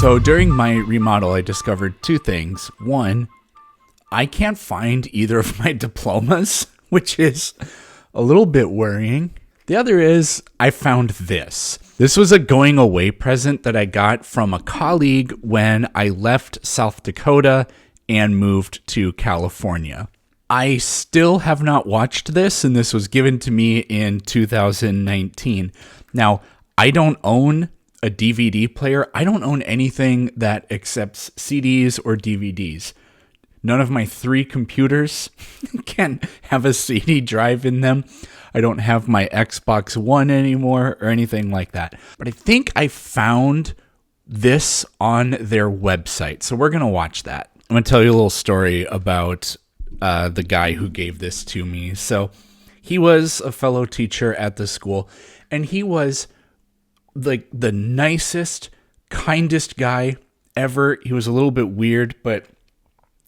So during my remodel, I discovered two things. One, I can't find either of my diplomas, which is a little bit worrying. The other is I found this. This was a going away present that I got from a colleague when I left South Dakota and moved to California. I still have not watched this, and this was given to me in 2019. Now, I don't own a DVD player. I don't own anything that accepts CDs or DVDs. None of my 3 computers can have a CD drive in them. I don't have my Xbox One anymore or anything like that. But I think I found this on their website. So we're going to watch that. I'm going to tell you a little story about the guy who gave this to me. So he was a fellow teacher at the school, and he was like the nicest, kindest guy ever. He was a little bit weird, but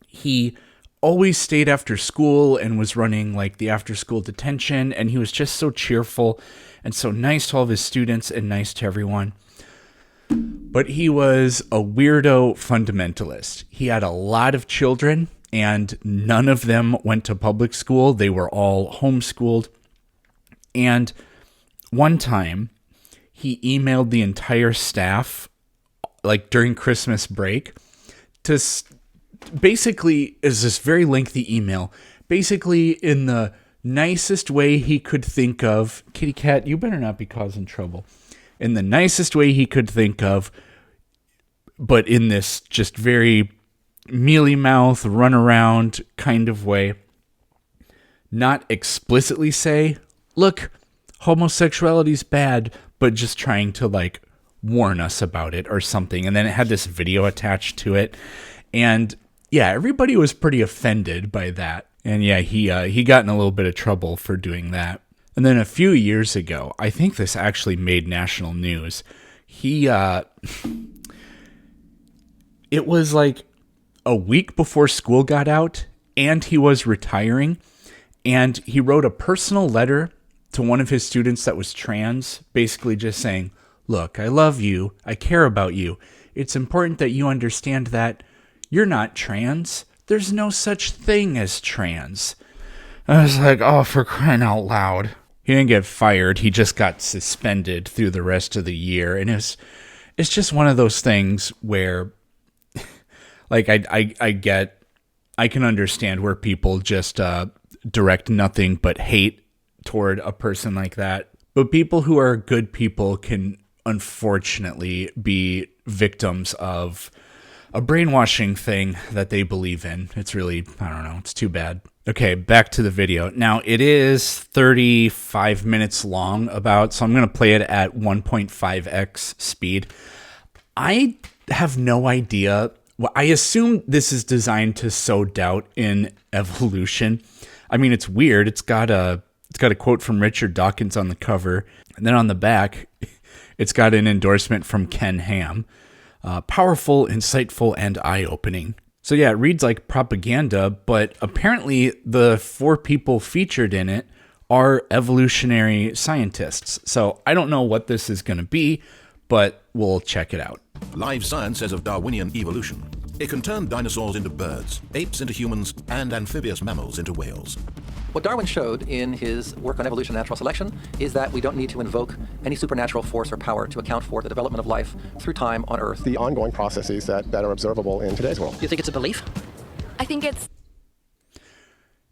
he always stayed after school and was running like the after school detention. And he was just so cheerful and so nice to all of his students and nice to everyone. But he was a weirdo fundamentalist. He had a lot of children and none of them went to public school. They were all homeschooled. And one time he emailed the entire staff like during Christmas break to basically is this very lengthy email, basically in the nicest way he could think of. Kitty cat, you better not be causing trouble. In the nicest way he could think of, but in this just very mealy mouth, run around kind of way. Not explicitly say, look, homosexuality's bad, but just trying to like warn us about it or something. And then it had this video attached to it. And yeah, everybody was pretty offended by that. And yeah, he got in a little bit of trouble for doing that. And then a few years ago, I think this actually made national news. It was like a week before school got out and he was retiring. And he wrote a personal letter to one of his students that was trans, basically just saying, look, I love you. I care about you. It's important that you understand that you're not trans. There's no such thing as trans. I was like, oh, for crying out loud. He didn't get fired. He just got suspended through the rest of the year. And it's just one of those things where, like, I can understand where people just direct nothing but hate toward a person like that. But people who are good people can unfortunately be victims of a brainwashing thing that they believe in. It's really, I don't know, it's too bad. Okay, back to the video. Now, it is 35 minutes long so I'm going to play it at 1.5x speed. I have no idea. Well, I assume this is designed to sow doubt in evolution. I mean, it's weird. It's got a quote from Richard Dawkins on the cover. And then on the back, it's got an endorsement from Ken Ham. Powerful, insightful, and eye-opening. So yeah, it reads like propaganda, but apparently the 4 people featured in it are evolutionary scientists. So I don't know what this is going to be, but we'll check it out. Live science says of Darwinian evolution, it can turn dinosaurs into birds, apes into humans, and amphibious mammals into whales. What Darwin showed in his work on evolution and natural selection is that we don't need to invoke any supernatural force or power to account for the development of life through time on Earth. The ongoing processes that are observable in today's world. Do you think it's a belief? I think it's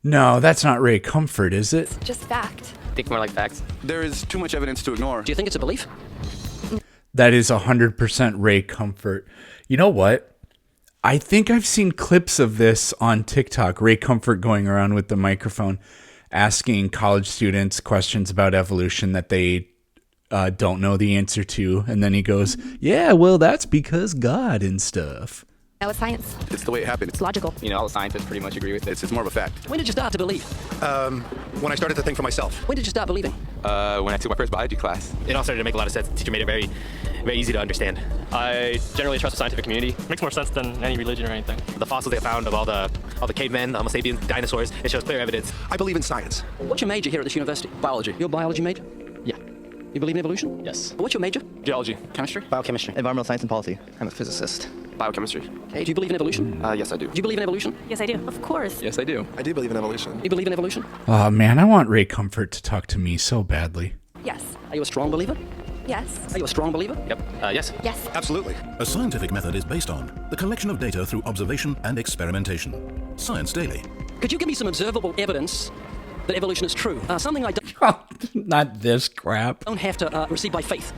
No, that's not Ray Comfort, is it? just fact. I think more like facts. There is too much evidence to ignore. Do you think it's a belief? That is 100% Ray Comfort. You know what? I think I've seen clips of this on TikTok. Ray Comfort going around with the microphone, asking college students questions about evolution that they don't know the answer to. And then he goes, yeah, well, that's because God and stuff. No, it's science. It's the way it happened. It's logical. You know, all the scientists pretty much agree with it. It's more of a fact. When did you start to believe? When I started to think for myself. When did you start believing? When I took my first biology class. It all started to make a lot of sense. The teacher made it very, very easy to understand. I generally trust the scientific community. It makes more sense than any religion or anything. The fossils they found of all the cavemen, the Homo sapiens, dinosaurs, it shows clear evidence. I believe in science. What's your major here at this university? Biology. Your biology major? Yeah. You believe in evolution? Yes. What's your major? Geology. Chemistry? Biochemistry. Environmental science and policy. I'm a physicist. Biochemistry. Okay, do you believe in evolution? Yes, I do. Do you believe in evolution? Yes, I do. Of course. Yes, I do. I do believe in evolution. You believe in evolution? Oh man, I want Ray Comfort to talk to me so badly. Yes. Are you a strong believer? Yes. Are you a strong believer? Yep. Yes. Yes. Absolutely. A scientific method is based on the collection of data through observation and experimentation. Science Daily. Could you give me some observable evidence that evolution is true? Something I Not this crap. don't have to receive by faith.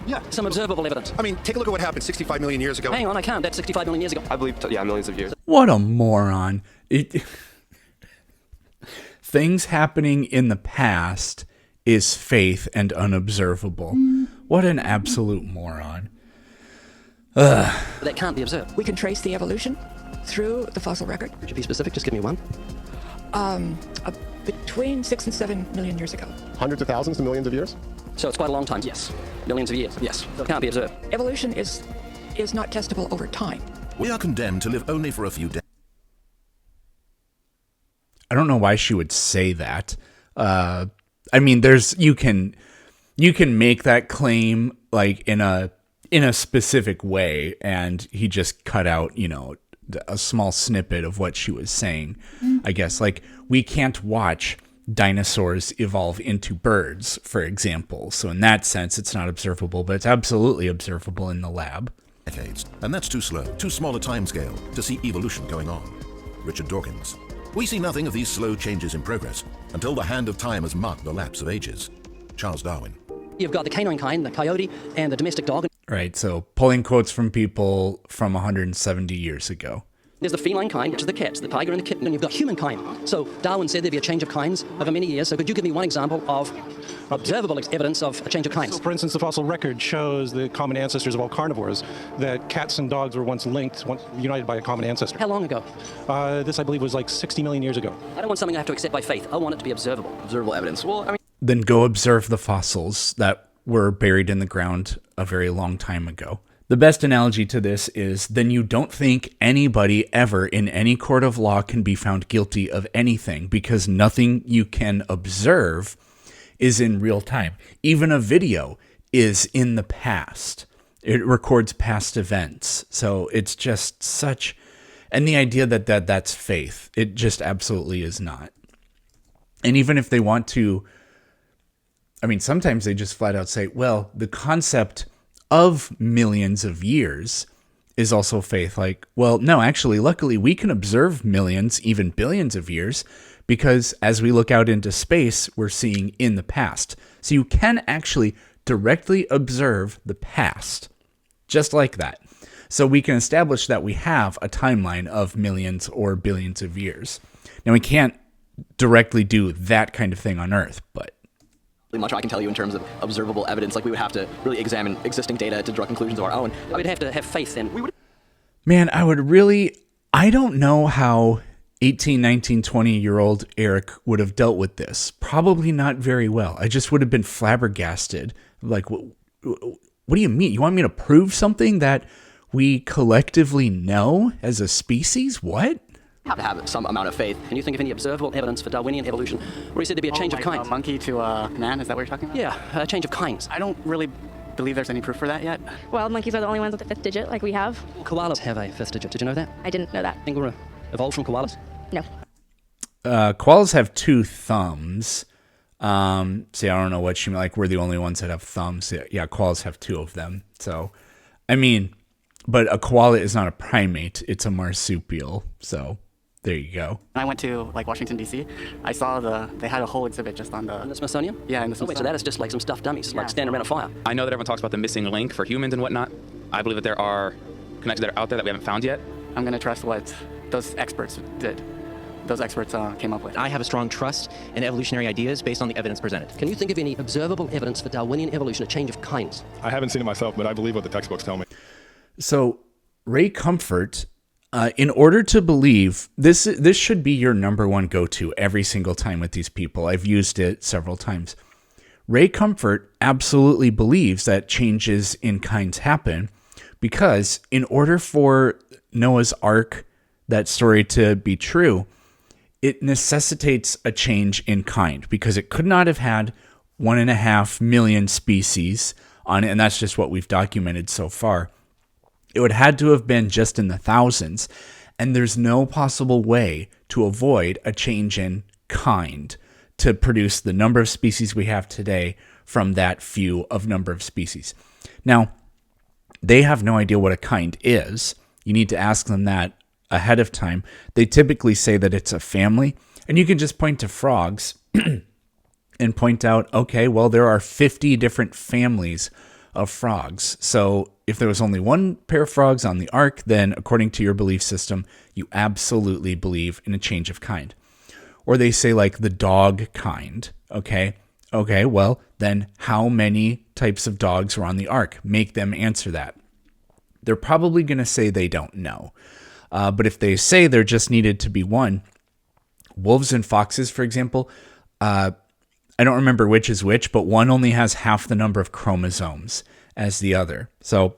Yeah. Some observable evidence. I mean, take a look at what happened 65 million years ago. Hang on, I can't. That's 65 million years ago. I believe, millions of years. What a moron. Things happening in the past is faith and unobservable. What an absolute moron. That can't be observed. We can trace the evolution through the fossil record. Could you be specific? Just give me one. Between 6 and 7 million years ago. Hundreds of thousands to millions of years? So it's quite a long time. Yes. Millions of years. Yes. So it can't be observed. Evolution is not testable over time. We are condemned to live only for a few days. I don't know why she would say that. I mean, you can make that claim like in a specific way, and he just cut out, a small snippet of what she was saying. I guess like we can't watch dinosaurs evolve into birds, for example. So in that sense, it's not observable, but it's absolutely observable in the lab. Decades, and that's too slow, too small a timescale to see evolution going on. Richard Dawkins. We see nothing of these slow changes in progress until the hand of time has marked the lapse of ages. Charles Darwin. You've got the canine kind, the coyote, and the domestic dog. Right, so pulling quotes from people from 170 years ago. There's the feline kind, which is the cats, the tiger and the kitten, and you've got humankind. So Darwin said there'd be a change of kinds over many years. So could you give me one example of observable evidence of a change of kinds? So for instance, the fossil record shows the common ancestors of all carnivores, that cats and dogs were once linked, once united by a common ancestor. How long ago? This, I believe, was like 60 million years ago. I don't want something I have to accept by faith. I want it to be observable. Observable evidence. Well, I mean... Then go observe the fossils that were buried in the ground a very long time ago. The best analogy to this is, then you don't think anybody ever in any court of law can be found guilty of anything because nothing you can observe is in real time. Even a video is in the past. It records past events. So it's just such... And the idea that that's faith, it just absolutely is not. And even if they want to... I mean, sometimes they just flat out say, well, the concept of millions of years is also faith. Like, well, no, actually, luckily we can observe millions, even billions of years, because as we look out into space, we're seeing in the past. So you can actually directly observe the past, just like that. So we can establish that we have a timeline of millions or billions of years. Now, we can't directly do that kind of thing on Earth, but much I can tell you in terms of observable evidence. Like, we would have to really examine existing data to draw conclusions of our own. I would have to have faith in. Man, I don't know how 18, 19, 20-year-old Eric would have dealt with this. Probably not very well. I just would have been flabbergasted. Like, what do you mean? You want me to prove something that we collectively know as a species? What? Have to have some amount of faith. Can you think of any observable evidence for Darwinian evolution where he said there'd be a change of kinds? A monkey to a man, is that what you're talking about? Yeah, a change of kinds. I don't really believe there's any proof for that yet. Well, monkeys are the only ones with the fifth digit, like we have. Koalas have a fifth digit. Did you know that? I didn't know that. Kangaroo evolved from koalas? No. Koalas have 2 thumbs. See, I don't know what you mean. Like, we're the only ones that have thumbs. Yeah, koalas have 2 of them. So, I mean, but a koala is not a primate. It's a marsupial. So... there you go. When I went to Washington D.C., I saw they had a whole exhibit just on the Smithsonian. Yeah, in the Smithsonian. Wait, so that is just like some stuffed dummies, like standing around a fire. I know that everyone talks about the missing link for humans and whatnot. I believe that there are connections that are out there that we haven't found yet. I'm going to trust what those experts did. Those experts came up with. I have a strong trust in evolutionary ideas based on the evidence presented. Can you think of any observable evidence for Darwinian evolution, a change of kinds? I haven't seen it myself, but I believe what the textbooks tell me. So, Ray Comfort... in order to believe, this should be your number one go-to every single time with these people. I've used it several times. Ray Comfort absolutely believes that changes in kinds happen because in order for Noah's Ark, that story, to be true, it necessitates a change in kind because it could not have had 1.5 million species on it, and that's just what we've documented so far. It would had to have been just in the thousands, and there's no possible way to avoid a change in kind to produce the number of species we have today from that few of number of species. Now, they have no idea what a kind is. You need to ask them that ahead of time. They typically say that it's a family, and you can just point to frogs and point out, okay, well, there are 50 different families of frogs. So if there was only one pair of frogs on the ark, then according to your belief system, you absolutely believe in a change of kind. Or they say like the dog kind, okay? Okay, well, then how many types of dogs were on the ark? Make them answer that. They're probably going to say they don't know. But if they say there just needed to be one, wolves and foxes, for example, I don't remember which is which, but one only has half the number of chromosomes as the other. So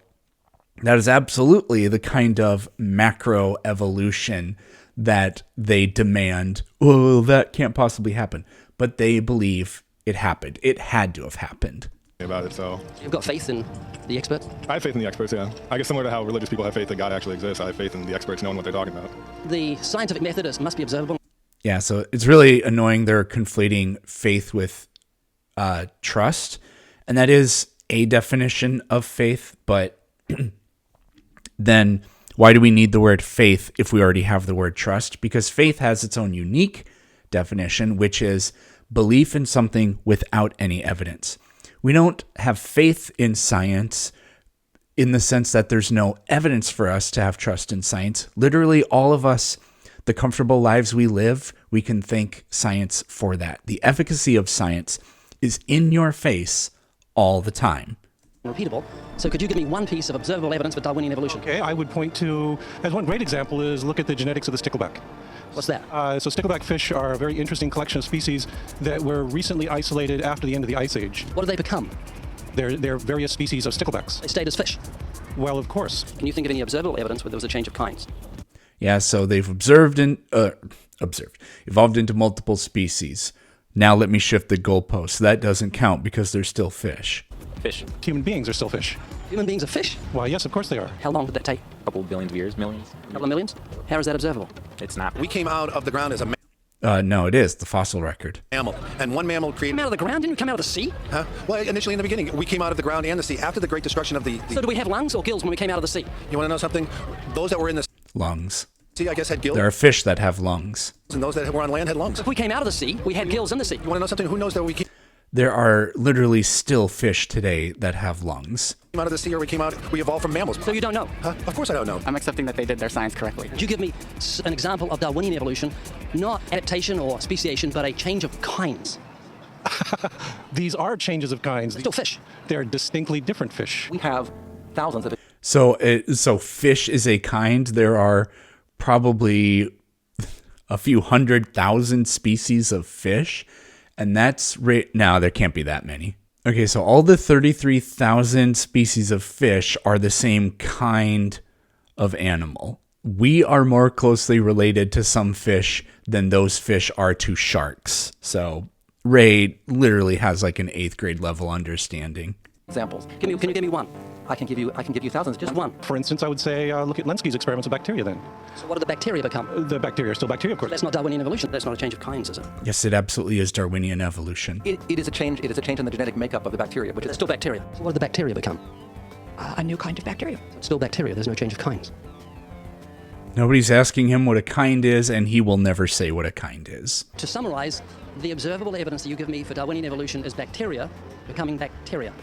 that is absolutely the kind of macro evolution that they demand. Oh, that can't possibly happen. But they believe it happened. It had to have happened. About it, so You've got faith in the experts? I have faith in the experts, yeah. I guess similar to how religious people have faith that God actually exists, I have faith in the experts knowing what they're talking about. The scientific method must be observable. Yeah, so it's really annoying they're conflating faith with trust, and that is a definition of faith, but then why do we need the word faith if we already have the word trust? Because faith has its own unique definition, which is belief in something without any evidence. We don't have faith in science in the sense that there's no evidence for us to have trust in science. Literally, all of us, the comfortable lives we live, we can thank science for that. The efficacy of science is in your face all the time. Repeatable. So could you give me one piece of observable evidence for Darwinian evolution? Okay, I would point to, as one great example is look at the genetics of the stickleback. What's that? So stickleback fish are a very interesting collection of species that were recently isolated after the end of the Ice Age. What did they become? They're various species of sticklebacks. They stayed as fish. Well, of course. Can you think of any observable evidence where there was a change of kinds? Yeah, so they've evolved into multiple species. Now let me shift the goalposts. That doesn't count because they're still fish. Fish. Human beings are still fish. Human beings are fish? Well, yes, of course they are. How long did that take? A couple billions of years, millions. A couple of millions? How is that observable? It's not. We came out of the ground as a No, it is the fossil record. mammal, and one mammal You created... came out of the ground? Didn't you come out of the sea? Huh? Well, initially in the beginning, we came out of the ground and the sea. After the great destruction of the... So do we have lungs or gills when we came out of the sea? You want to know something? Those that were in the Lungs. sea, I guess, had gills, There are fish that have lungs. and those that were on land had lungs. If we came out of the sea, we had gills in the sea. You want to know something? Who knows that we came There are literally still fish today that have lungs. out of the sea, or we evolved from mammals? So you don't know? Huh? Of course I don't know. I'm accepting that they did their science correctly. Could you give me an example of Darwinian evolution, not adaptation or speciation, but a change of kinds? These are changes of kinds. Still fish. They're distinctly different fish. We have thousands of So fish is a kind. There are probably a few 100,000 species of fish, and that's now there can't be that many. Okay, so all the 33,000 species of fish are the same kind of animal. We are more closely related to some fish than those fish are to sharks. So Ray literally has like an 8th grade level understanding. examples. Can you give me one? I can give you thousands. Just one. For instance, I would say look at Lenski's experiments with bacteria then. So what did the bacteria become? The bacteria are still bacteria, of course. That's not Darwinian evolution. That's not a change of kinds, is it? Yes, it absolutely is Darwinian evolution. It is a change. It is a change in the genetic makeup of the bacteria, which It's is still bacteria. So what did the bacteria become? A new kind of bacteria. It's still bacteria. There's no change of kinds. Nobody's asking him what a kind is, and he will never say what a kind is. To summarize, the observable evidence that you give me for Darwinian evolution is bacteria becoming bacteria.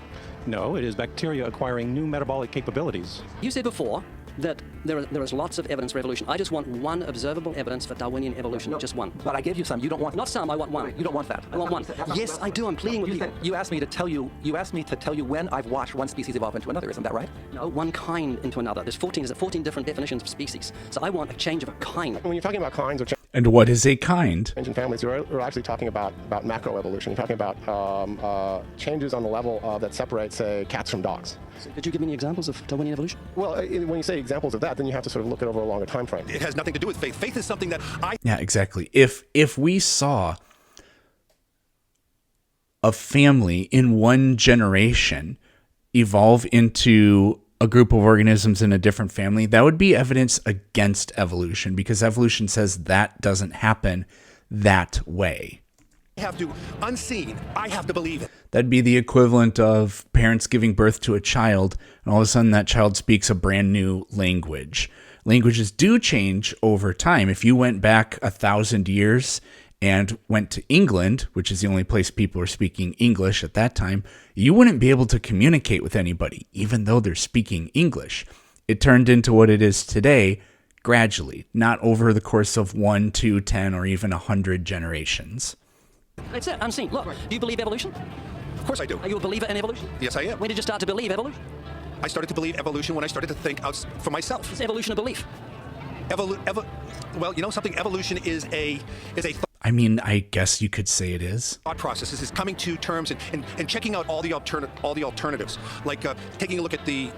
No, it is bacteria acquiring new metabolic capabilities. You said before that there is lots of evidence for evolution. I just want one observable evidence for Darwinian evolution, just one. But I gave you some. You don't want. Not some. I want one. You don't want that. I want one. Yes, I do. I'm pleading with you. You asked me to tell you. You asked me to tell you when I've watched one species evolve into another. Isn't that right? No, one kind into another. There's 14 different definitions of species. So I want a change of a kind. When you're talking about kinds or And what is a kind? change in families, we're actually talking about macroevolution. You're talking about changes on the level that separate, say, cats from dogs. So could you give me any examples of Darwinian evolution? Well, when you say examples of that, then you have to sort of look at over a longer time frame. It has nothing to do with faith. Faith is something that I... Yeah, exactly. If we saw a family in one generation evolve into a group of organisms in a different family, that would be evidence against evolution, because evolution says that doesn't happen that way. I have to, unseen, I have to believe it. That'd be the equivalent of parents giving birth to a child, and all of a sudden that child speaks a brand new language. Languages do change over time. If you went back 1,000 years and went to England, which is the only place people were speaking English at that time, you wouldn't be able to communicate with anybody, even though they're speaking English. It turned into what it is today gradually, not over the course of 1, 2, 10, or even 100 generations. That's it, unseen. Look, do you believe evolution? Of course I do. Are you a believer in evolution? Yes, I am. When did you start to believe evolution? I started to believe evolution when I started to think out for myself. Is evolution a belief? Well, you know something? Evolution is a I mean, I guess you could say it is. thought process. This is coming to terms and checking out all the alternatives, like taking a look at the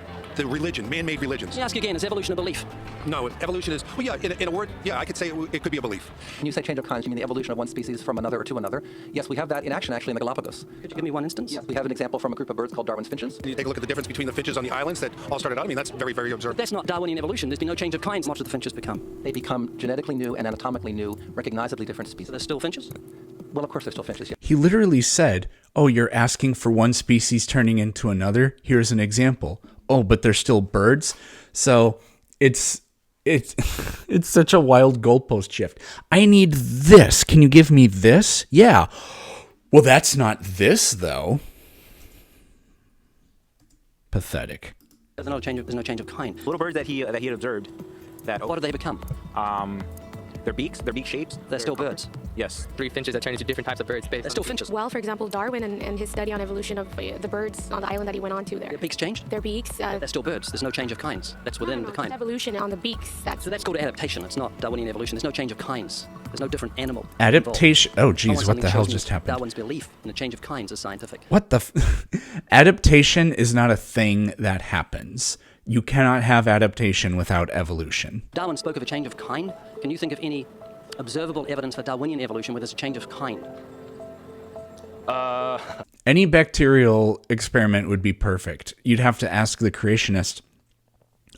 religion, man-made religions. Let me ask you again, is evolution a belief? No, evolution is, well, yeah, in a word, yeah, I could say it could be a belief. When you say change of kinds, you mean the evolution of one species from another or to another. Yes, we have that in action actually in the Galapagos. Could you give me one instance? Yes, we have an example from a group of birds called Darwin's finches. You take a look at the difference between the finches on the islands that all started out. I mean, that's very, very observed. That's not Darwinian evolution. There's been no change of kinds. Much of the finches become. They become genetically new and anatomically new, recognizably different So species. they're still finches? Well, of course they're still finches, yes. He literally said, oh, you're asking for one species turning into another? Here's an example. Oh, but they're still birds? So it's such a wild goalpost shift. I need this. Can you give me this? Yeah. Well, that's not this, though. Pathetic. There's no change of kind. Little birds that he had observed. What do they become? Their beak shapes. They're still birds. Yes. 3 finches that turn into different types of birds. They're still finches. Well, for example, Darwin and his study on evolution of the birds on the island that he went on to there. Their beaks changed? Their beaks. They're still birds. There's no change of kinds. That's within the kind. Evolution on the beaks. So that's called adaptation. It's not Darwinian evolution. There's no change of kinds. There's no different animal. Adaptation. involved. Oh, geez, what the hell just happened? Darwin's belief in the change of kinds is scientific. What the? Adaptation is not a thing that happens. You cannot have adaptation without evolution. Darwin spoke of a change of kind. Can you think of any observable evidence for Darwinian evolution where there's a change of kind? Any bacterial experiment would be perfect. You'd have to ask the creationist,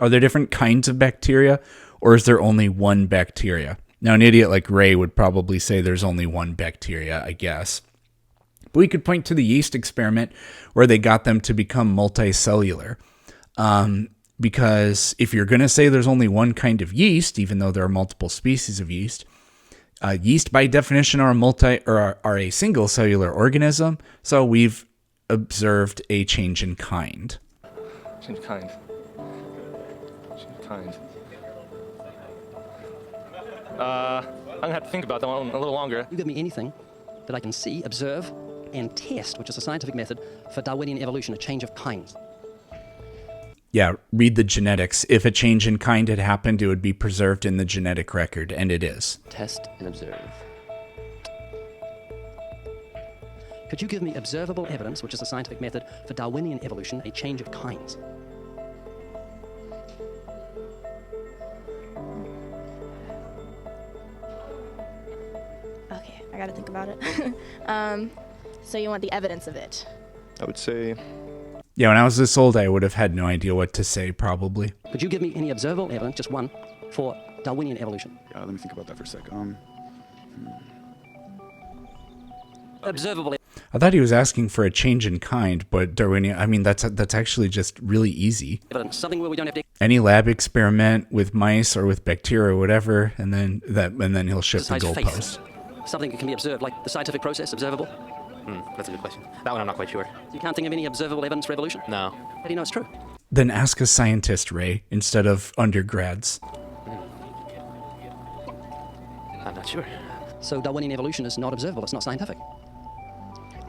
are there different kinds of bacteria, or is there only one bacteria? Now, an idiot like Ray would probably say there's only one bacteria, I guess. But we could point to the yeast experiment where they got them to become multicellular. Because if you're going to say there's only one kind of yeast, even though there are multiple species of yeast, yeast by definition are a single cellular organism. So we've observed a change in kind. Change of kind. Change of kind. I'm gonna have to think about that one a little longer. You give me anything that I can see, observe, and test, which is a scientific method for Darwinian evolution, a change of kinds. Yeah, read the genetics. If a change in kind had happened, it would be preserved in the genetic record, and it is. Test and observe. Could you give me observable evidence, which is a scientific method for Darwinian evolution, a change of kinds? Okay, I gotta think about it. So you want the evidence of it? I would say. Yeah, when I was this old, I would have had no idea what to say, probably. Could you give me any observable evidence, just one, for Darwinian evolution? Yeah, let me think about that for a sec. Observable. I thought he was asking for a change in kind, but Darwinian, I mean, that's actually just really easy. Evidence, something where we don't have to. Any lab experiment with mice or with bacteria or whatever, and then he'll shift the goalpost. Something that can be observed, like the scientific process, observable. That's a good question. That one I'm not quite sure. You can't think of any observable evidence for evolution? No. How do you know it's true? Then ask a scientist, Ray, instead of undergrads. I'm not sure. So Darwinian evolution is not observable, it's not scientific.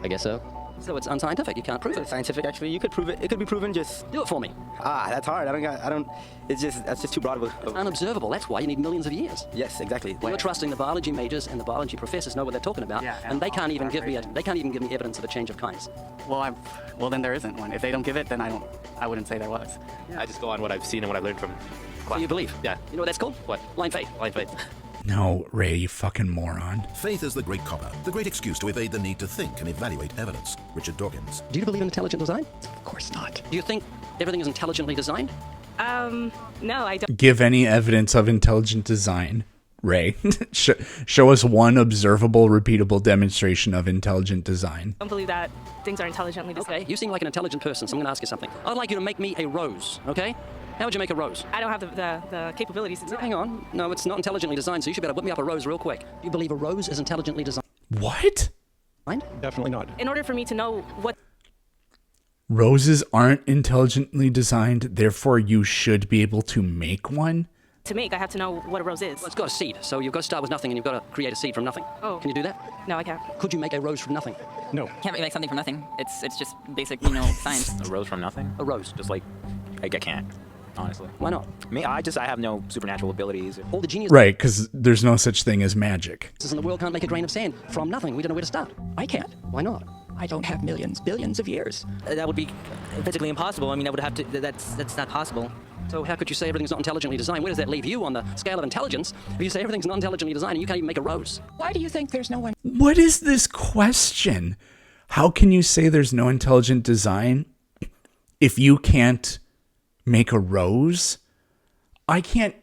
I guess so. So it's unscientific, you can't prove it. Scientific, actually, you could prove it. It could be proven. Just do it for me. That's hard. That's just too broad of a. It's unobservable. That's why you need millions of years. Yes, exactly. You're trusting the biology majors and the biology professors know what they're talking about, and they can't even give me evidence of a change of kinds. Well, then there isn't one. If they don't give it, then I wouldn't say there was. I just go on what I've seen and what I've learned from class. So you believe? Yeah. You know what that's called? What? Blind faith. Blind faith. No, Ray, you fucking moron. Faith is the great copper, the great excuse to evade the need to think and evaluate evidence. Richard Dawkins. Do you believe in intelligent design? Of course not. Do you think everything is intelligently designed? No, I don't. Give any evidence of intelligent design, Ray. Show us one observable, repeatable demonstration of intelligent design. I don't believe that things are intelligently designed. Okay, you seem like an intelligent person, so I'm going to ask you something. I'd like you to make me a rose, okay? How would you make a rose? I don't have the capabilities to do that. Hang on. No, it's not intelligently designed, so you should be able to whip me up a rose real quick. Do you believe a rose is intelligently designed? What? Definitely not. In order for me to know what... Roses aren't intelligently designed, therefore you should be able to make one? To make, I have to know what a rose is. Well, it's got a seed, so you've got to start with nothing and you've got to create a seed from nothing. Oh. Can you do that? No, I can't. Could you make a rose from nothing? No. Can't make something from nothing. It's just basic, science. A rose from nothing? A rose. Just like, I can't, honestly. Why not? I have no supernatural abilities. All the genius... Right, because there's no such thing as magic. ...in the world can't make a grain of sand from nothing. We don't know where to start. I can't. Why not? I don't have millions, billions of years. That would be physically impossible. I mean, that would have to. That's not possible. So how could you say everything's not intelligently designed? Where does that leave you on the scale of intelligence if you say everything's not intelligently designed and you can't even make a rose? Why do you think there's no one? What is this question? How can you say there's no intelligent design if you can't make a rose? I can't.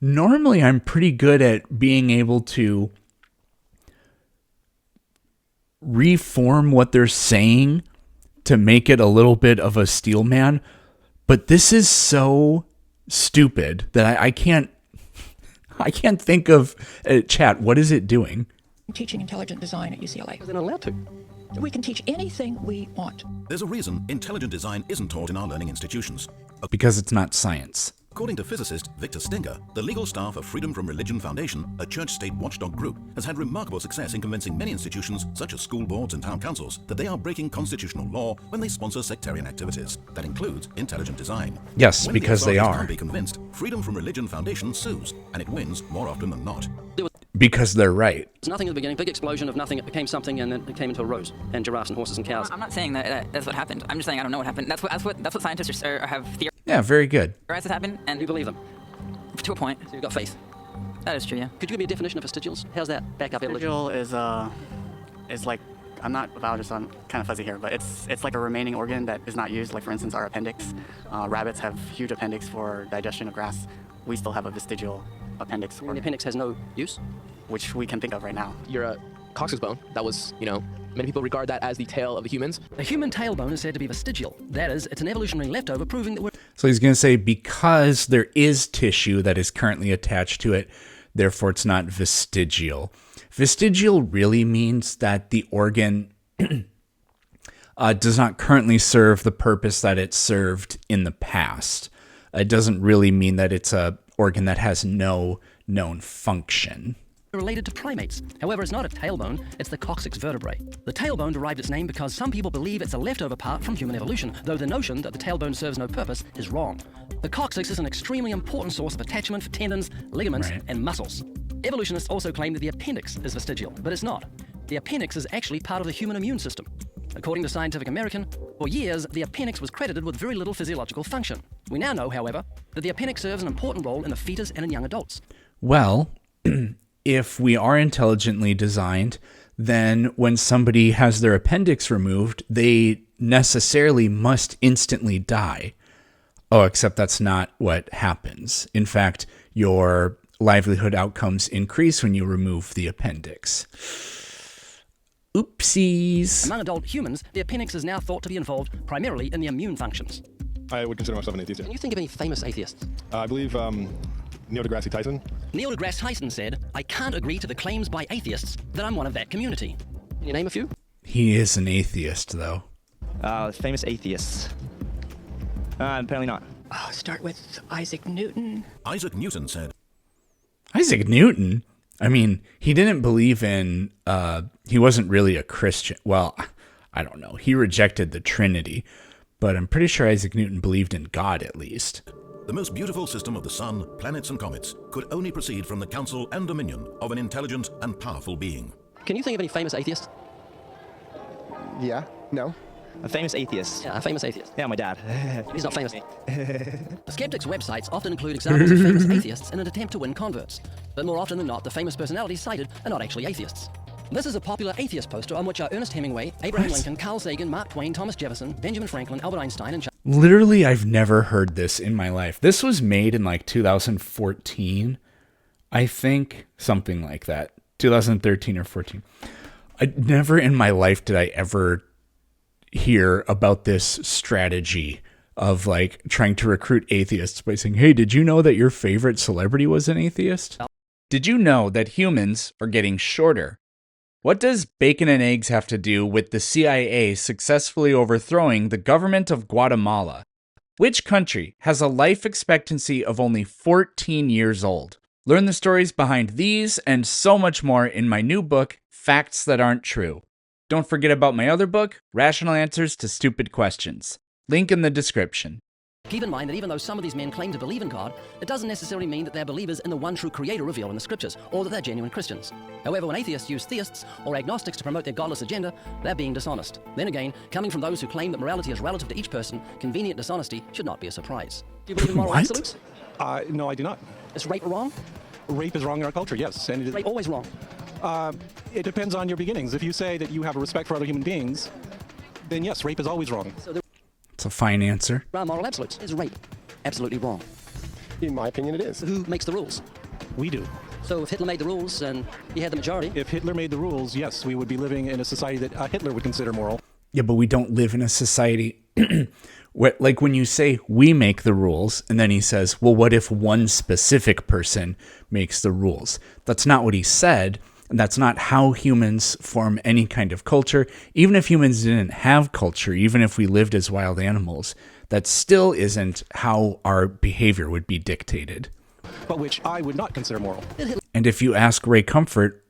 Normally, I'm pretty good at being able to reform what they're saying to make it a little bit of a steel man, but this is so stupid that I can't think of chat. What is it doing? Teaching intelligent design at UCLA. They're not allowed to. We can teach anything we want. There's a reason intelligent design isn't taught in our learning institutions. Because it's not science. According to physicist Victor Stinger, the legal staff of Freedom from Religion Foundation, a church-state watchdog group, has had remarkable success in convincing many institutions, such as school boards and town councils, that they are breaking constitutional law when they sponsor sectarian activities. That includes intelligent design. Yes, when because the they authorities are. Can't be convinced, Freedom from Religion Foundation sues, and it wins more often than not. Because they're right. It's nothing at the beginning, big explosion of nothing, it became something, and then it came into a rose, and giraffes and horses and cows. I'm not saying that's what happened. I'm just saying I don't know what happened. That's what scientists have theorized. Yeah, very good. Has happened, and you believe them to a point. So you've got faith. That is true. Yeah. Could you give me a definition of vestigials? How's that back up evolution? Vestigial is like, I'm not a biologist, so I'm kind of fuzzy here, but it's like a remaining organ that is not used. Like for instance, our appendix. Rabbits have huge appendix for digestion of grass. We still have a vestigial appendix. And the appendix has no use? Which we can think of right now. Your coccyx bone, that was, many people regard that as the tail of the humans. A human tailbone is said to be vestigial. That is, it's an evolutionary leftover proving that we're... So he's going to say because there is tissue that is currently attached to it, therefore it's not vestigial. Vestigial really means that the organ does not currently serve the purpose that it served in the past. It doesn't really mean that it's an organ that has no known function. Related to primates. However, it's not a tailbone, it's the coccyx vertebrae. The tailbone derived its name because some people believe it's a leftover part from human evolution, though the notion that the tailbone serves no purpose is wrong. The coccyx is an extremely important source of attachment for tendons, ligaments, and muscles. Evolutionists also claim that the appendix is vestigial, but it's not. The appendix is actually part of the human immune system. According to Scientific American, for years, the appendix was credited with very little physiological function. We now know, however, that the appendix serves an important role in the fetus and in young adults. Well, if we are intelligently designed, then when somebody has their appendix removed, they necessarily must instantly die. Oh, except that's not what happens. In fact, your livelihood outcomes increase when you remove the appendix. Oopsies. Among adult humans, the appendix is now thought to be involved primarily in the immune functions. I would consider myself an atheist. Can you think of any famous atheists? I believe Neil deGrasse Tyson. Neil deGrasse Tyson said, "I can't agree to the claims by atheists that I'm one of that community." Can you name a few? He is an atheist, though. Famous atheists. Apparently not. Start with Isaac Newton. Isaac Newton said. Isaac Newton? I mean, he didn't believe in, he wasn't really a Christian. Well, I don't know. He rejected the Trinity, but I'm pretty sure Isaac Newton believed in God at least. The most beautiful system of the sun, planets, and comets could only proceed from the counsel and dominion of an intelligent and powerful being. Can you think of any famous atheists? Yeah, no. A famous atheist. Yeah, a famous atheist. Yeah, my dad. He's not famous. Skeptics' websites often include examples of famous atheists in an attempt to win converts. But more often than not, the famous personalities cited are not actually atheists. This is a popular atheist poster on which are Ernest Hemingway, Abraham Lincoln, Carl Sagan, Mark Twain, Thomas Jefferson, Benjamin Franklin, Albert Einstein, and Literally, I've never heard this in my life. This was made in like 2014, I think, something like that. 2013 or 14. Never in my life did I ever hear about this strategy of like trying to recruit atheists by saying, hey, did you know that your favorite celebrity was an atheist? Did you know that humans are getting shorter? What does bacon and eggs have to do with the CIA successfully overthrowing the government of Guatemala? Which country has a life expectancy of only 14 years old? Learn the stories behind these and so much more in my new book, Facts That Aren't True. Don't forget about my other book, Rational Answers to Stupid Questions. Link in the description. keep in mind that even though some of these men claim to believe in God, it doesn't necessarily mean that they're believers in the one true creator revealed in the scriptures, or that they're genuine Christians. However, when atheists use theists or agnostics to promote their godless agenda, they're being dishonest. Then again, coming from those who claim that morality is relative to each person, convenient dishonesty should not be a surprise. Do you believe in moral absolutes? No, I do not. Is rape wrong? Rape is wrong in our culture, yes. And it is rape always wrong? It depends on your beginnings. If you say that you have a respect for other human beings, then yes, rape is always wrong. It's a fine answer. Moral absolutes. Is rape absolutely wrong? In my opinion, it is. Who makes the rules? We do. So if Hitler made the rules and he had the majority? If Hitler made the rules, yes, we would be living in a society that Hitler would consider moral. Yeah, but we don't live in a society where, like when you say we make the rules, and then he says, well, what if one specific person makes the rules? That's not what he said. And that's not how humans form any kind of culture. Even if humans didn't have culture, even if we lived as wild animals, that still isn't how our behavior would be dictated. But which I would not consider moral. And if you ask Ray Comfort,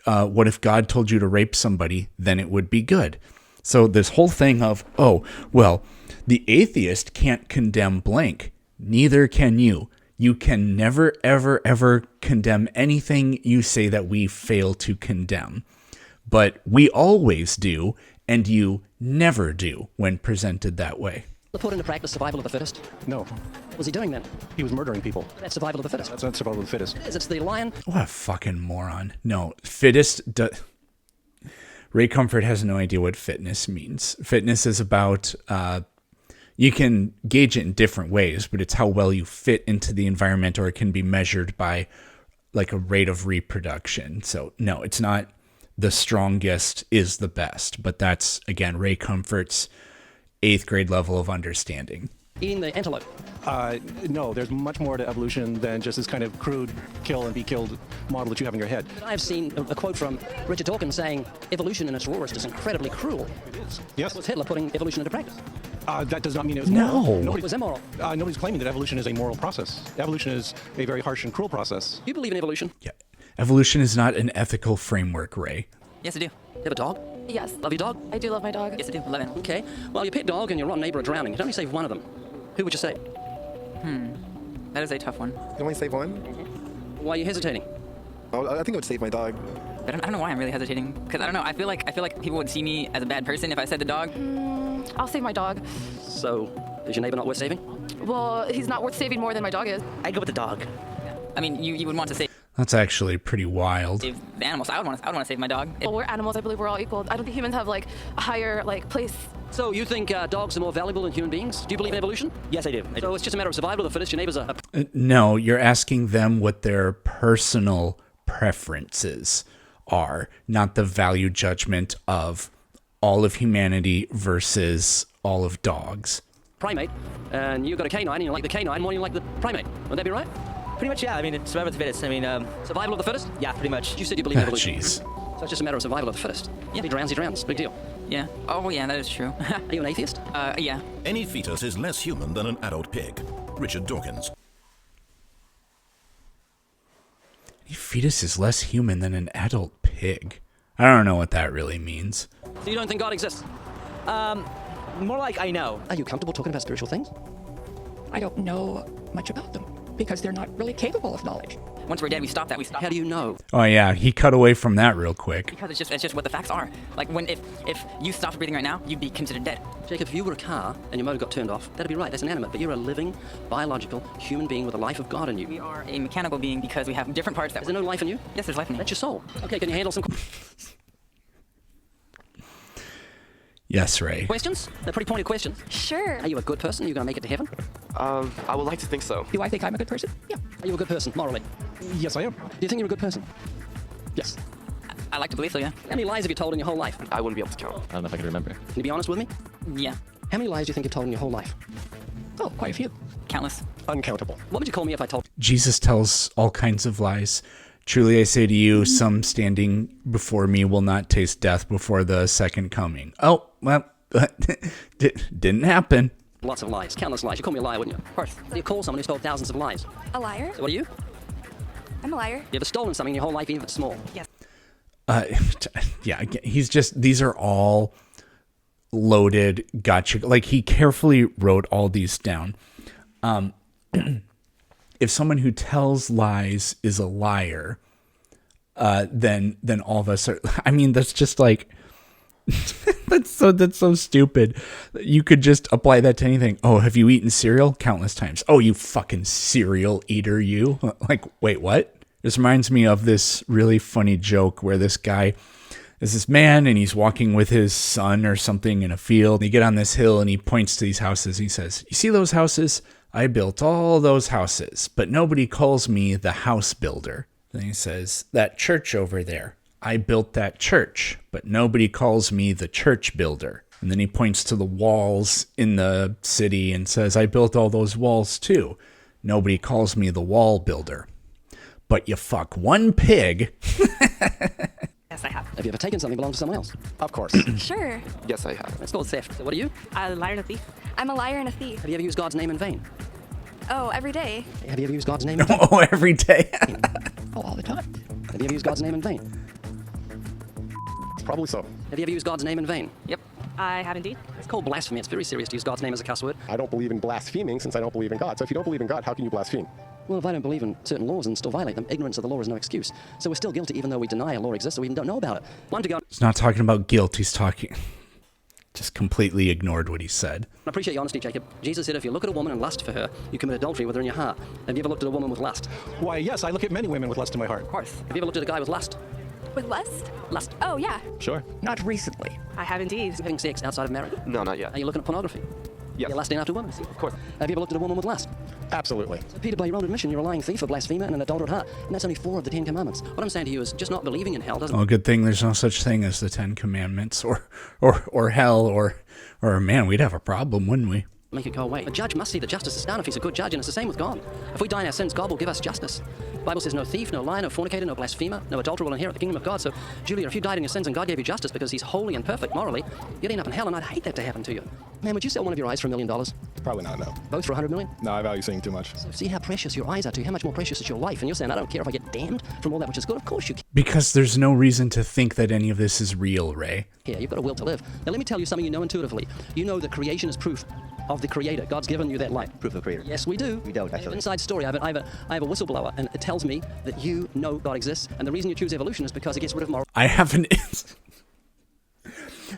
what if God told you to rape somebody, then it would be good. So this whole thing of, oh, well, the atheist can't condemn blank. Neither can you. You can never, ever, ever condemn anything you say that we fail to condemn. But we always do, and you never do when presented that way. Put into practice survival of the fittest? No. What was he doing then? He was murdering people. That's survival of the fittest. That's not survival of the fittest. It's the lion. What a fucking moron. No, fittest... Ray Comfort has no idea what fitness means. Fitness is about... you can gauge it in different ways, but it's how well you fit into the environment, or it can be measured by like a rate of reproduction. So no, it's not the strongest is the best, but that's, again, Ray Comfort's 8th grade level of understanding. Eating the antelope. No, there's much more to evolution than just this kind of crude kill and be killed model that you have in your head. I've seen a quote from Richard Dawkins saying evolution in its rawest is incredibly cruel. It is. Yes. Was Hitler putting evolution into practice? That does not mean it was moral. No. It was immoral. Nobody's claiming that evolution is a moral process. Evolution is a very harsh and cruel process. Do you believe in evolution? Yeah. Evolution is not an ethical framework, Ray. Yes, I do. You have a dog? Yes. Love your dog? I do love my dog. Yes, I do. Love it. Okay. Well, your pet dog and your rotten neighbor are drowning. You can only save one of them. Who would you save? That is a tough one. You only save one? Why are you hesitating? Oh, I think I would save my dog. I don't know why I'm really hesitating. Because I don't know. I feel like people would see me as a bad person if I said the dog. I'll save my dog. So, is your neighbor not worth saving? Well, he's not worth saving more than my dog is. I'd go with the dog. I mean, you would want to save That's actually pretty wild. the animals. I would want to save my dog. Well, we're animals. I believe we're all equal. I don't think humans have like a higher place. So, you think dogs are more valuable than human beings? Do you believe in evolution? Yes, I do. So, it's just a matter of survival of the fittest. Your neighbors are... No, you're asking them what their personal preferences are, not the value judgment of all of humanity versus all of dogs. primate, and you've got a canine, and you like the canine more than you like the primate. Would that be right? Pretty much, yeah. I mean, it's survival of the fittest. I mean, survival of the fittest? Yeah, pretty much. You said you believe in evolution. Jeez. So it's just a matter of survival of the fittest. Yeah. If he drowns, big deal. Yeah. Oh, yeah, that is true. Are you an atheist? Yeah. Any fetus is less human than an adult pig. Richard Dawkins. A fetus is less human than an adult pig. I don't know what that really means. So you don't think God exists? More like I know. Are you comfortable talking about spiritual things? I don't know much about them because they're not really capable of knowledge. Once we're dead, we stop that. We stop. How do you know? Oh yeah, he cut away from that real quick. Because it's just what the facts are. Like if you stopped breathing right now, you'd be considered dead. Jacob, if you were a car and your motor got turned off, that'd be right. That's inanimate. But you're a living, biological human being with the life of God in you. We are a mechanical being because we have different parts that. Is there no life in you? Yes, there's life in you. That's your soul. Okay, can you handle some Yes, Ray. questions? They're pretty pointed questions. Sure. Are you a good person? Are you going to make it to heaven? I would like to think so. Do I think I'm a good person? Yeah. Are you a good person, morally? Yes, I am. Do you think you're a good person? Yes. I like to believe so, yeah. How many lies have you told in your whole life? I wouldn't be able to count. I don't know if I can remember. Can you be honest with me? Yeah. How many lies do you think you've told in your whole life? Oh, quite a few. Countless. Uncountable. What would you call me if I told Jesus tells all kinds of lies. Truly I say to you, some standing before me will not taste death before the second coming. Oh, well, didn't happen. lots of lies? Countless lies. You call me a liar, wouldn't you? Of course. You call someone who's told thousands of lies. A liar? So what are you? I'm a liar. You ever stolen something in your whole life, even if it's small? Yes. Yeah, he's just, these are all loaded gotcha. Like, he carefully wrote all these down. If someone who tells lies is a liar, then all of us are, I mean, that's just like, that's so stupid. You could just apply that to anything. Oh, have you eaten cereal? Countless times. Oh, you fucking cereal eater, you. Like, wait, what? This reminds me of this really funny joke where this guy is this man and he's walking with his son or something in a field. They get on this hill and he points to these houses. He says, "You see those houses? I built all those houses, but nobody calls me the house builder." Then he says, "That church over there, I built that church, but nobody calls me the church builder." And then he points to the walls in the city and says, "I built all those walls too. Nobody calls me the wall builder. But you fuck one pig." Yes, I have. Have you ever taken something that belonged to someone else? Of course. Sure. Yes, I have. It's called theft. So what are you? A liar and a thief. I'm a liar and a thief. Have you ever used God's name in vain? Oh, every day. Have you ever used God's name in vain? Oh, every day. Oh, all the time. Have you ever used God's name in vain? Probably so. Have you ever used God's name in vain? Yep, I have indeed. It's called blasphemy. It's very serious to use God's name as a cuss word. I don't believe in blaspheming since I don't believe in God. So if you don't believe in God, how can you blaspheme? Well, if I don't believe in certain laws and still violate them, ignorance of the law is no excuse. So we're still guilty even though we deny a law exists or we don't know about it. One to go. He's not talking about guilt. He's talking... Just completely ignored what he said. I appreciate your honesty, Jacob. Jesus said if you look at a woman and lust for her, you commit adultery with her in your heart. Have you ever looked at a woman with lust? Why, yes, I look at many women with lust in my heart. Of course. Have you ever looked at a guy with lust? With lust? Lust. Oh, yeah. Sure. Not recently. I have indeed. Having sex outside of marriage? No, not yet. Are you looking at pornography? Yes. You're lusting after women? Of course. Have you ever looked at a woman with lust? Absolutely. So, Peter, by your own admission, you're a lying thief, a blasphemer, and an adulterate heart. And that's only 4 of the 10 commandments. What I'm saying to you is just not believing in hell doesn't... Oh, good thing there's no such thing as the 10 Commandments or hell or man, we'd have a problem, wouldn't we? Make it go away. A judge must see that justice is done if he's a good judge, and it's the same with God. If we die in our sins, God will give us justice. The Bible says no thief, no liar, no fornicator, no blasphemer, no adulterer will inherit the kingdom of God. So, Julia, if you died in your sins and God gave you justice because he's holy and perfect morally, you'd end up in hell, and I'd hate that to happen to you. Man, would you sell one of your eyes for $1 million? Probably not, no. Both for $100 million? No, I value seeing too much. So see how precious your eyes are to you, how much more precious is your life. And you're saying, I don't care if I get damned from all that which is good. Of course you can. Because there's no reason to think that any of this is real, Ray. Here, you've got a will to live. Now let me tell you something you know intuitively. You know that creation is proof of the Creator. God's given you that light. Proof of the Creator. Yes, we do. We don't, I have actually. an inside story. I have a whistleblower, and it tells me that you know God exists, and the reason you choose evolution is because it gets rid of moral... I haven't...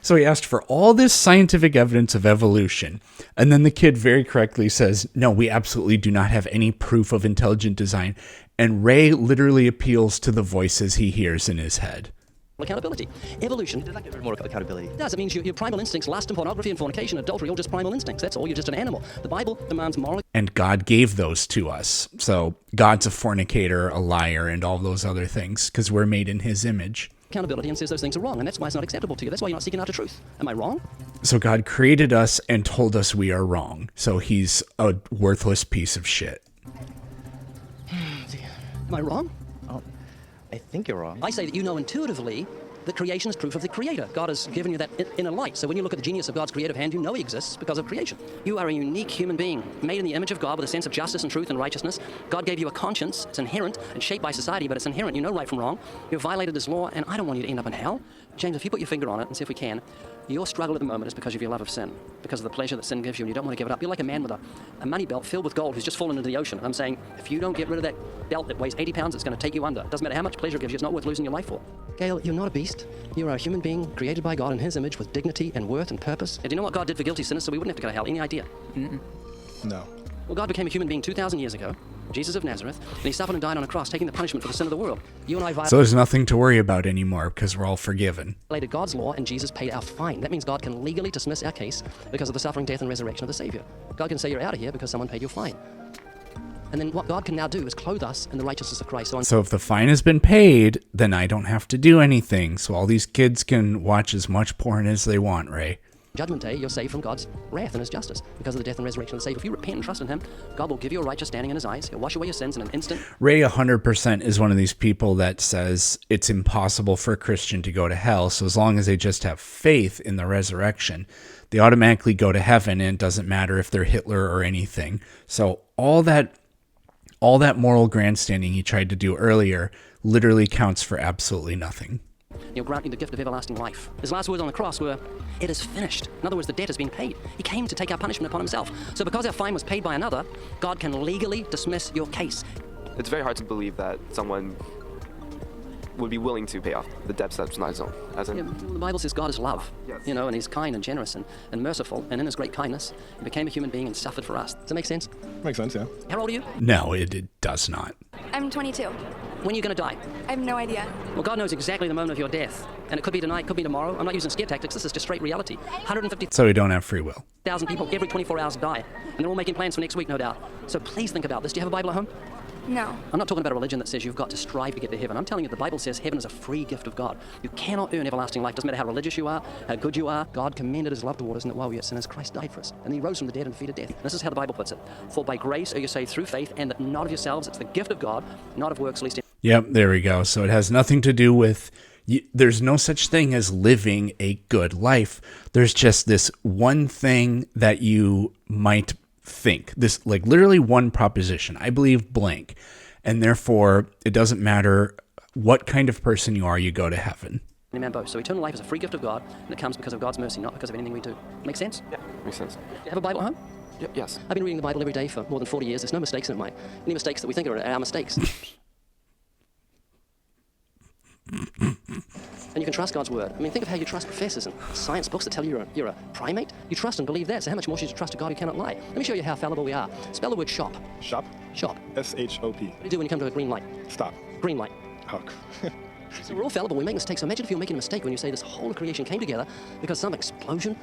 So he asked for all this scientific evidence of evolution, and then the kid very correctly says, no, we absolutely do not have any proof of intelligent design, and Ray literally appeals to the voices he hears in his head. Accountability. Evolution. Does that give more accountability? It does. It means your primal instincts, lust and pornography and fornication, adultery, all just primal instincts. That's all. You're just an animal. The Bible demands moral... And God gave those to us. So God's a fornicator, a liar, and all those other things, because we're made in his image. Accountability and says those things are wrong, and that's why it's not acceptable to you. That's why you're not seeking after truth. Am I wrong? So God created us and told us we are wrong. So he's a worthless piece of shit. Am I wrong? I think you're wrong. I say that you know intuitively that creation is proof of the Creator. God has given you that inner light. So when you look at the genius of God's creative hand, you know he exists because of creation. You are a unique human being, made in the image of God with a sense of justice and truth and righteousness. God gave you a conscience. It's inherent and shaped by society, but it's inherent. You know right from wrong. You've violated this law, and I don't want you to end up in hell. James, if you put your finger on it and see if we can, your struggle at the moment is because of your love of sin, because of the pleasure that sin gives you, and you don't want to give it up. You're like a man with a money belt filled with gold who's just fallen into the ocean. And I'm saying, if you don't get rid of that belt that weighs 80 pounds, it's going to take you under. It doesn't matter how much pleasure it gives you, it's not worth losing your life for. Gail, you're not a beast. You're a human being created by God in his image with dignity and worth and purpose. And do you know what God did for guilty sinners so we wouldn't have to go to hell? Any idea? No. Well, God became a human being 2,000 years ago, Jesus of Nazareth, and he suffered and died on a cross, taking the punishment for the sin of the world. You and I So there's nothing to worry about anymore because we're all forgiven. violated God's law, and Jesus paid our fine. That means God can legally dismiss our case because of the suffering, death, and resurrection of the Savior. God can say you're out of here because someone paid your fine. And then what God can now do is clothe us in the righteousness of Christ. So if the fine has been paid, then I don't have to do anything. So all these kids can watch as much porn as they want, Ray. Judgment Day, you're saved from God's wrath and his justice because of the death and resurrection of the Savior. If you repent and trust in him, God will give you a righteous standing in his eyes. He'll wash away your sins in an instant. Ray 100% is one of these people that says it's impossible for a Christian to go to hell. So as long as they just have faith in the resurrection, they automatically go to heaven, and it doesn't matter if they're Hitler or anything. So all that moral grandstanding he tried to do earlier literally counts for absolutely nothing. He'll grant you the gift of everlasting life. His last words on the cross were, "It is finished." In other words, the debt has been paid. He came to take our punishment upon himself. So because our fine was paid by another, God can legally dismiss your case. It's very hard to believe that someone would be willing to pay off the debts that's not his own. The Bible says God is love, and he's kind and generous and merciful, and in his great kindness, he became a human being and suffered for us. Does that make sense? Makes sense, yeah. How old are you? No, it does not. I'm 22. When are you going to die? I have no idea. Well, God knows exactly the moment of your death, and it could be tonight, could be tomorrow. I'm not using scare tactics. This is just straight reality. 150,000 So we don't have free will. people every 24 hours die, and they're all making plans for next week, no doubt. So please think about this. Do you have a Bible at home? No. I'm not talking about a religion that says you've got to strive to get to heaven. I'm telling you, the Bible says heaven is a free gift of God. You cannot earn everlasting life. Doesn't matter how religious you are, how good you are. God commended his love towards us, and that while we were sinners, Christ died for us. And he rose from the dead and defeated death. And this is how the Bible puts it. For by grace are you saved through faith, and that not of yourselves. It's the gift of God, not of works, least in... Yep, there we go. So it has nothing to do with... There's no such thing as living a good life. There's just this one thing that you might think. This, like, literally one proposition. I believe blank. And therefore, it doesn't matter what kind of person you are, you go to heaven. Amen, both. So eternal life is a free gift of God, and it comes because of God's mercy, not because of anything we do. Make sense? Yeah, makes sense. Do you have a Bible at home? Yes. I've been reading the Bible every day for more than 40 years. There's no mistakes in it, mate. Any mistakes that we think are our mistakes. And you can trust God's word. I mean, think of how you trust professors and science books that tell you you're a primate. You trust and believe that, so how much more should you trust a God who cannot lie? Let me show you how fallible we are. Spell the word shop. Shop? Shop. S-H-O-P. What do you do when you come to a green light? Stop. Green light. Oh. So we're all fallible. We make mistakes. So imagine if you're making a mistake when you say this whole of creation came together because some explosion.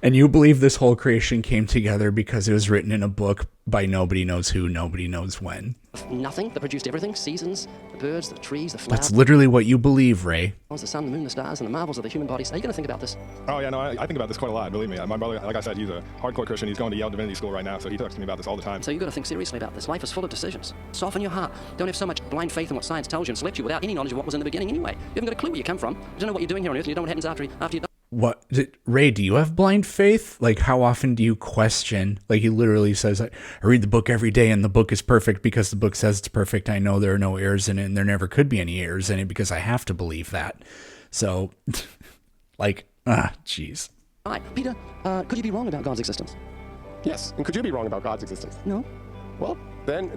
And you believe this whole creation came together because it was written in a book by nobody knows who, nobody knows when. Nothing that produced everything. Seasons, the birds, the trees, the flowers. That's literally what you believe, Ray. The sun, the moon, the stars, and the marvels of the human body. So are you going to think about this? Oh, yeah, no, I think about this quite a lot, believe me. My brother, like I said, he's a hardcore Christian. He's going to Yale Divinity School right now, so he talks to me about this all the time. So you've got to think seriously about this. Life is full of decisions. Soften your heart. Don't have so much blind faith in what science tells you and select you without any knowledge of what was in the beginning anyway. You haven't got a clue where you come from. You don't know what you're doing here on earth, and you don't know what happens after you die. What, Ray, do you have blind faith? Like, how often do you question? Like, he literally says, I read the book every day and the book is perfect because the book says it's perfect. I know there are no errors in it and there never could be any errors in it because I have to believe that. So, like, jeez. All right, Peter, could you be wrong about God's existence? Yes, and could you be wrong about God's existence? No. Well, then...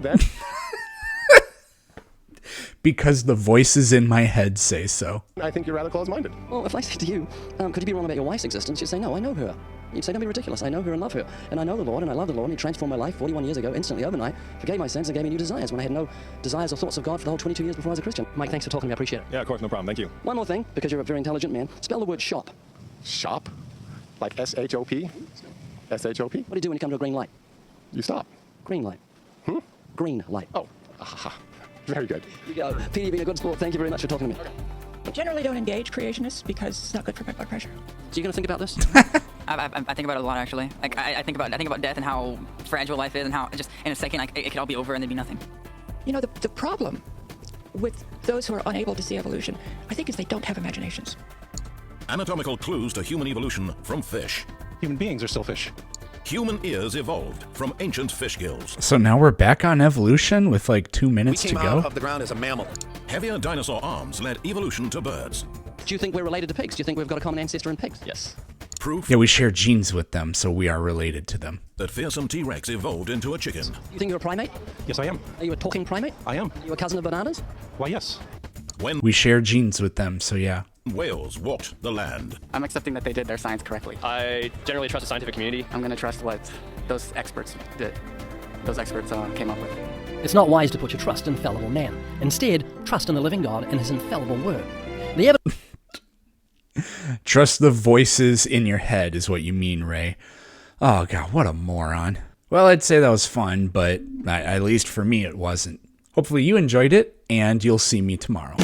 Because the voices in my head say so. I think you're rather close-minded. Well, if I said to you, could you be wrong about your wife's existence? You'd say, no, I know her. You'd say, don't be ridiculous. I know her and love her. And I know the Lord, and I love the Lord, and he transformed my life 41 years ago, instantly, overnight, forgave my sins, and gave me new desires when I had no desires or thoughts of God for the whole 22 years before I was a Christian. Mike, thanks for talking to me. I appreciate it. Yeah, of course, no problem. Thank you. One more thing, because you're a very intelligent man. Spell the word shop. Shop? Like S-H-O-P? S-H-O-P? What do you do when you come to a green light? You stop. Green light. Green light. Oh, very good. You go. Peter, you've been a good sport. Thank you very much for talking to me. I generally don't engage creationists because it's not good for my blood pressure. So you're going to think about this? I think about it a lot, actually. Like I think about death and how fragile life is, and how just in a second it could all be over and there'd be nothing. You know, the problem with those who are unable to see evolution, I think, is they don't have imaginations. Anatomical clues to human evolution from fish. Human beings are still fish. human ears evolved from ancient fish gills. So now we're back on evolution with like 2 We minutes to came go. out of the ground as a mammal. Heavier dinosaur arms led evolution to birds. Do you think we're related to pigs? Do you think we've got a common ancestor in pigs? Yes. Proof Yeah, we share genes with them, so we are related to them. that fearsome T-Rex evolved into a chicken. You think you're a primate? Yes, I am. Are you a talking primate? I am. Are you a cousin of bananas? Why, yes. When We share genes with them, so yeah. whales walked the land. I'm accepting that they did their science correctly. I generally trust the scientific community. I'm going to trust what those experts did. Those experts came up with. It's not wise to put your trust in fallible man. Instead, trust in the living God and his infallible word. The evidence... Trust the voices in your head is what you mean, Ray. Oh, God, what a moron. Well, I'd say that was fun, but at least for me, it wasn't. Hopefully you enjoyed it, and you'll see me tomorrow.